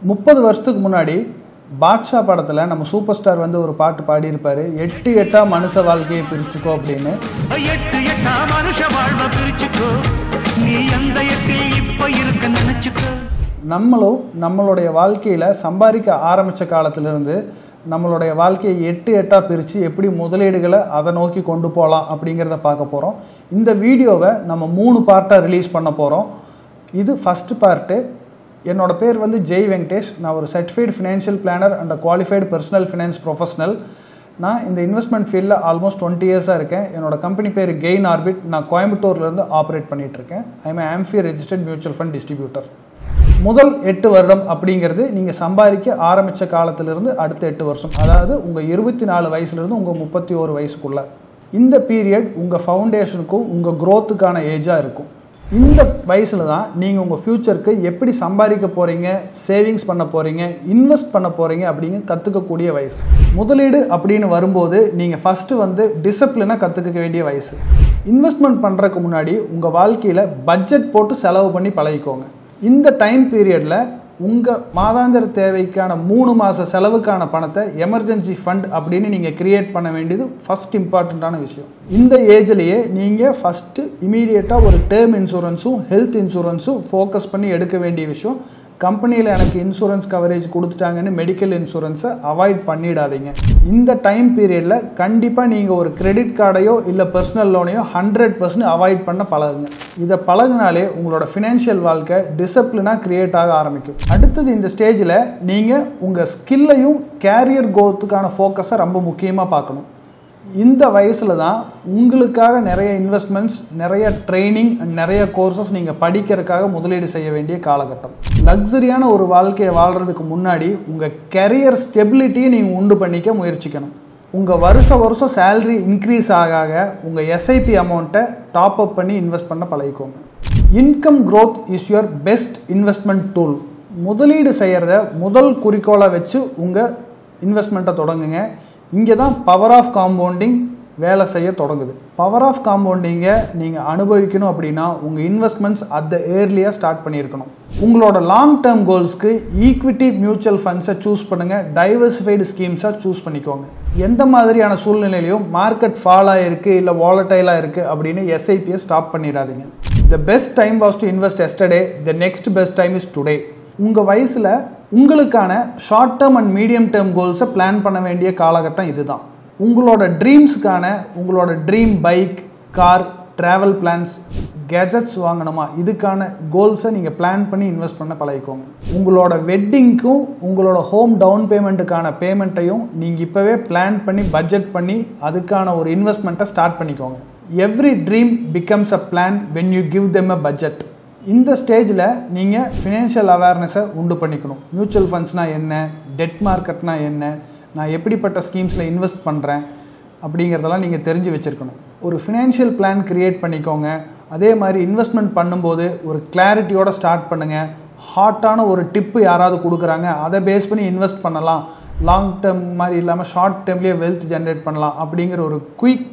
30 வருஷத்துக்கு முன்னாடி பாட்ஷா படத்துல நம்ம சூப்பர் ஸ்டார் வந்து ஒரு பாட்டு பாடி இருப்பாரு, 8 மனுஷ வாழ்க்கையை பிரிச்சுக்கோ அப்படின்னு. 8 மனுஷ வாழ்வை பிரிச்சுக்கோ, நீ அந்த 8 இப்ப இருக்க நினைச்சுக்கோ. நம்மளுடைய வாழ்க்கையில சம்பாதிக்க ஆரம்பிச்ச காலத்திலிருந்து நம்மளுடைய வாழ்க்கையை 8 பிரித்து எப்படி முதலீடுகளை அதை நோக்கி கொண்டு போகலாம் அப்படிங்கிறத பார்க்க போகிறோம். இந்த வீடியோவை நம்ம 3 பார்ட்டாக ரிலீஸ் பண்ண போகிறோம். இது ஃபஸ்ட் பார்ட்டு. என்னோட பேர் வந்து ஜெய் வெங்கடேஷ். நான் ஒரு certified financial planner and personal finance professional. நான் இந்த இன்வெஸ்ட்மெண்ட் ஃபீல்டில் ஆல்மோஸ்ட் 20 இயர்ஸாக இருக்கேன். என்னோட கம்பெனி பேர் கெயின் ஆர்பிட். நான் கோயம்புத்தூர்லேருந்து ஆப்ரேட் பண்ணிகிட்ருக்கேன். I'm AMFI registered mutual fund distributor. முதல் 8 வருடம் அப்படிங்கிறது நீங்கள் சம்பாதிக்க ஆரம்பித்த காலத்திலிருந்து அடுத்த 8 வருஷம், அதாவது உங்கள் 24 வயசுலேருந்து உங்கள் 31 வயசுக்குள்ளே. இந்த பீரியட் உங்கள் ஃபவுண்டேஷனுக்கும் உங்கள் க்ரோத்துக்கான ஏஜாக இருக்கும். இந்த வயசில் தான் நீங்கள் உங்கள் ஃப்யூச்சருக்கு எப்படி சம்பாதிக்க போகிறீங்க, சேவிங்ஸ் பண்ண போகிறீங்க, இன்வெஸ்ட் பண்ண போகிறீங்க அப்படிங்க கற்றுக்கக்கூடிய வயசு. முதலீடு அப்படின்னு வரும்போது நீங்கள் ஃபஸ்ட்டு வந்து டிசிப்ளினாக கற்றுக்க வேண்டிய வயசு. இன்வெஸ்ட்மெண்ட் பண்ணுறதுக்கு முன்னாடி உங்கள் வாழ்க்கையில் பட்ஜெட் போட்டு செலவு பண்ணி பழகிக்கோங்க. இந்த டைம் பீரியடில் உங்கள் மாதாந்திர தேவைக்கான 3 மாத செலவுக்கான பணத்தை எமர்ஜென்சி ஃபண்ட் அப்படின்னு நீங்கள் கிரியேட் பண்ண வேண்டியது ஃபஸ்ட் இம்பார்ட்டண்ட்டான விஷயம். இந்த ஏஜ்லேயே நீங்கள் ஃபஸ்ட்டு இமீடியட்டாக ஒரு டேர்ம் இன்சூரன்ஸும் ஹெல்த் இன்சூரன்ஸும் ஃபோக்கஸ் பண்ணி எடுக்க வேண்டிய விஷயம். கம்பெனியில் எனக்கு இன்சூரன்ஸ் கவரேஜ் கொடுத்துட்டாங்கன்னு மெடிக்கல் இன்சூரன்ஸை அவாய்ட் பண்ணிடாதீங்க. இந்த டைம் பீரியடில் கண்டிப்பாக நீங்கள் ஒரு கிரெடிட் கார்டையோ இல்லை பர்சனல் லோனையோ 100% அவாய்ட் பண்ண பழகுங்க. இதை பழகினாலே உங்களோட ஃபினான்ஷியல் வாழ்க்கை டிசிப்ளினாக க்ரியேட் ஆக ஆரம்பிக்கும். அடுத்தது இந்த ஸ்டேஜில் நீங்கள் உங்கள் ஸ்கில்லையும் கேரியர் க்ரோத்துக்கான ஃபோக்கஸை ரொம்ப முக்கியமாக பார்க்கணும். இந்த வயசில் தான் உங்களுக்காக நிறைய இன்வெஸ்ட்மெண்ட்ஸ், நிறைய ட்ரைனிங் அண்ட் நிறைய கோர்சஸ் நீங்கள் படிக்கிறதுக்காக முதலீடு செய்ய வேண்டிய காலகட்டம். லக்ஸரியான ஒரு வாழ்க்கையை வாழ்கிறதுக்கு முன்னாடி உங்கள் கெரியர் ஸ்டெபிலிட்டியை நீங்கள் உண்டு பண்ணிக்க முயற்சிக்கணும். உங்கள் வருஷம் சேலரி இன்க்ரீஸ் ஆக உங்கள் SIP அமௌண்ட்டை டாப் அப் பண்ணி இன்வெஸ்ட் பண்ண பழகிக்கோங்க. Income growth is your best investment tool. முதலீடு செய்கிறத முதல் குறிக்கோளை வச்சு உங்கள் இன்வெஸ்ட்மெண்ட்டை தொடங்குங்க. இங்கே தான் பவர் ஆஃப் காம்பவுண்டிங் வேலை செய்ய தொடங்குது. பவர் ஆஃப் காம்பவுண்டிங்கை நீங்கள் அனுபவிக்கணும் அப்படின்னா உங்கள் இன்வெஸ்ட்மெண்ட்ஸ் ஏர்லியாக ஸ்டார்ட் பண்ணியிருக்கணும். உங்களோட லாங் டேர்ம் கோல்ஸ்க்கு ஈக்விட்டி மியூச்சுவல் ஃபண்ட்ஸை சூஸ் பண்ணுங்கள். டைவர்சிஃபைடு ஸ்கீம்ஸை சூஸ் பண்ணிக்கோங்க. எந்த மாதிரியான சூழ்நிலையிலையும் மார்க்கெட் ஃபால் ஆகிருக்கு இல்லை வாலட்டைலாக இருக்குது அப்படின்னு SIPயை ஸ்டாப் பண்ணிடாதீங்க. The best time was to invest yesterday, the next best time is today. உங்கள் வயசில் உங்களுக்கான short term and medium term கோல்ஸை பிளான் பண்ண வேண்டிய காலகட்டம் இதுதான். உங்களோட ட்ரீம்ஸுக்கான உங்களோட dream bike, car, travel plans, gadgets வாங்கணுமா, இதுக்கான கோல்ஸை நீங்கள் பிளான் பண்ணி இன்வெஸ்ட் பண்ண பழகிக்கோங்க. உங்களோட வெட்டிங்க்கும் உங்களோட ஹோம் டவுன் பேமெண்ட்டுக்கான பேமெண்ட்டையும் நீங்கள் இப்போவே பிளான் பண்ணி பட்ஜெட் பண்ணி அதுக்கான ஒரு இன்வெஸ்ட்மெண்ட்டை ஸ்டார்ட் பண்ணிக்கோங்க. Every dream becomes a plan when you give them a budget. இந்த ஸ்டேஜில் நீங்கள் ஃபினான்ஷியல் அவேர்னஸை உண்டு பண்ணிக்கணும். மியூச்சுவல் ஃபண்ட்ஸ்னால் என்ன, டெட் மார்க்கெட்னால் என்ன, நான் எப்படிப்பட்ட ஸ்கீம்ஸில் இன்வெஸ்ட் பண்ணுறேன் அப்படிங்கிறதெல்லாம் நீங்கள் தெரிஞ்சு வச்சுருக்கணும். ஒரு ஃபினான்ஷியல் பிளான் க்ரியேட் பண்ணிக்கோங்க. அதே மாதிரி இன்வெஸ்ட்மெண்ட் பண்ணும்போது ஒரு கிளாரிட்டியோடு ஸ்டார்ட் பண்ணுங்கள். ஹாட்டான ஒரு டிப்பு யாராவது கொடுக்குறாங்க, அதை பேஸ் பண்ணி இன்வெஸ்ட் பண்ணலாம், லாங் டேர்ம் மாதிரி இல்லாமல் ஷார்ட் டேர்ம்லேயே வெல்த் ஜென்ரேட் பண்ணலாம் அப்படிங்கிற ஒரு குயிக்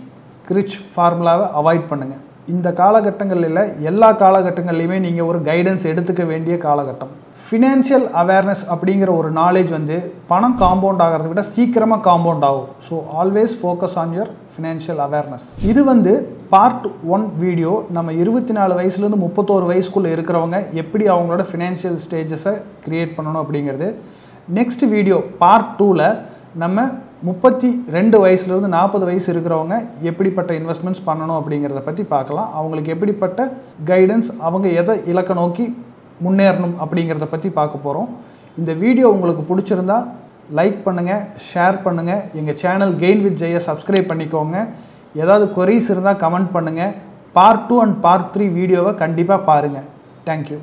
ரிச் ஃபார்முலாவை அவாய்ட் பண்ணுங்கள். இந்த காலகட்டங்களில் எல்லா காலகட்டங்கள்லையுமே நீங்கள் ஒரு கைடன்ஸ் எடுத்துக்க வேண்டிய காலகட்டம். ஃபினான்ஷியல் அவேர்னஸ் அப்படிங்கிற ஒரு நாலேஜ் வந்து பணம் காம்பவுண்ட் ஆகிறத விட சீக்கிரமாக காம்பவுண்ட் ஆகும். So always focus on your financial awareness. இது வந்து பார்ட் 1 வீடியோ. நம்ம 24 வயசுலேருந்து 31 வயசுக்குள்ளே இருக்கிறவங்க எப்படி அவங்களோட ஃபினான்ஷியல் ஸ்டேஜஸை க்ரியேட் பண்ணணும் அப்படிங்கிறது. நெக்ஸ்ட் வீடியோ பார்ட் 2ல் நம்ம 32 வயசுலேருந்து 40 வயசு இருக்கிறவங்க எப்படிப்பட்ட இன்வெஸ்ட்மெண்ட்ஸ் பண்ணணும் அப்படிங்கிறத பற்றி பார்க்கலாம். அவங்களுக்கு எப்படிப்பட்ட கைடன்ஸ், அவங்க எதை இலக்க நோக்கி முன்னேறணும் அப்படிங்கிறத பற்றி பார்க்க போகிறோம். இந்த வீடியோ உங்களுக்கு பிடிச்சிருந்தா லைக் பண்ணுங்கள், ஷேர் பண்ணுங்கள். எங்கள் சேனல் கெயின் வித் ஜெயை சப்ஸ்கிரைப் பண்ணிக்கோங்க. ஏதாவது queries இருந்தால் கமெண்ட் பண்ணுங்கள். பார்ட் 2 அண்ட் பார்ட் 3 வீடியோவை கண்டிப்பாக பாருங்கள். தேங்க்யூ.